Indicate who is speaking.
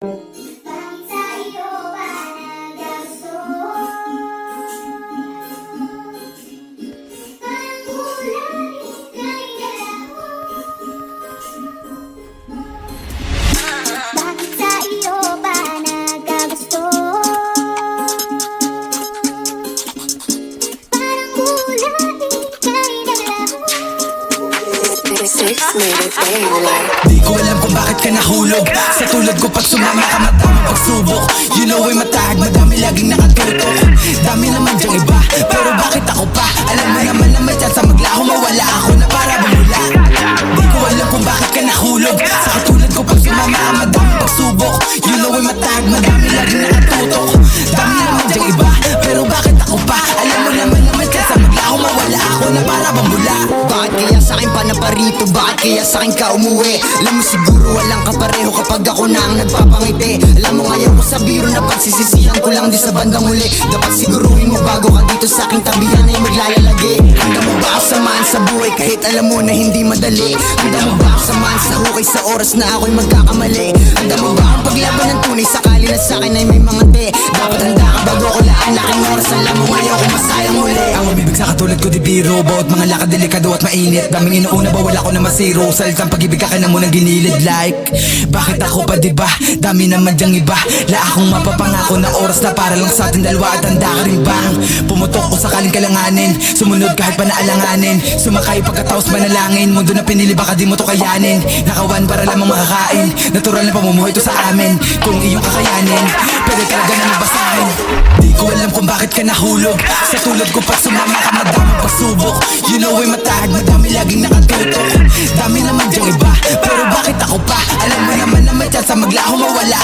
Speaker 1: Bakit sa iyo ba nagagusto? Parang bulan, ika'y dalawa. Bakit sa iyo ba nagagusto? Parang bulan, ika'y dalawa.
Speaker 2: Di ko alam kung bakit ka nahulog. Sa tulad ko pag sumama ka madaming pagsubok. You know ay matahag, madami laging nakatutok. Dami naman dyang iba, pero bakit ako pa? Alam mo naman na may chance maglaho, mawala ako na para bumula. Di ko alam kung bakit ka nahulog. Sa katulad ko pag sumama ka madaming pagsubok. You know ay matahag, madami laging nakatutok. Dami naman dyang iba, pero bakit ako pa? Alam mo naman na may chance maglaho, mawala ako na para bumula.
Speaker 3: Bakit kaya sa'kin pa na parito? Bakit kaya sa'kin ka umuwi? Alam mo siguro walang kapareho kapag ako na ang nagpapangiti. Alam mo ngayon ko sa biro na pagsisisihan ko lang di sa bandang huli. Dapat siguruhin mo bago ka dito sa aking tabihan ay maglalagi. Handa mo ba ako samahan sa buhay kahit alam mo na hindi madali? Handa mo ba ako samahan sa hukay sa oras na ako'y magkakamali? Handa mo ba akong paglaban ng tunay sakali na sa'kin ay may mga te? Dapat handa ka bago ko laan aking oras. Alam mo ngayon kung masayang muli.
Speaker 2: Ang mabibig sa katulad ko di biro. Bawat mga lakad delikado at mainit. Daming inuuna bawal ako na masiro. Salitang pag-ibig ka na munang ginilid like. Bakit ako pa diba? Dami naman dyang iba. La akong mapapangako na oras na para lang sa ating dalawa. At handa ka rin bang pumutok ko sakaling kalanganin? Sumunod kahit pa naalanganin. Sumakay pagkatapos manalangin. Mundo na pinili baka di mo to kayanin. Nakawan para lamang makakain. Natural na pamumuhay to sa amin. Kung iyong kakayanin, pwede talaga na mabasahin. Di ko alam kung bakit ka nahulog. Sa tulad ko pag sumama ka madaming pagsubok. You know ay matahag, madami laging nakatutok. Dami naman dyang iba, pero bakit ako pa? Alam mo naman na may chance maglaho, mawala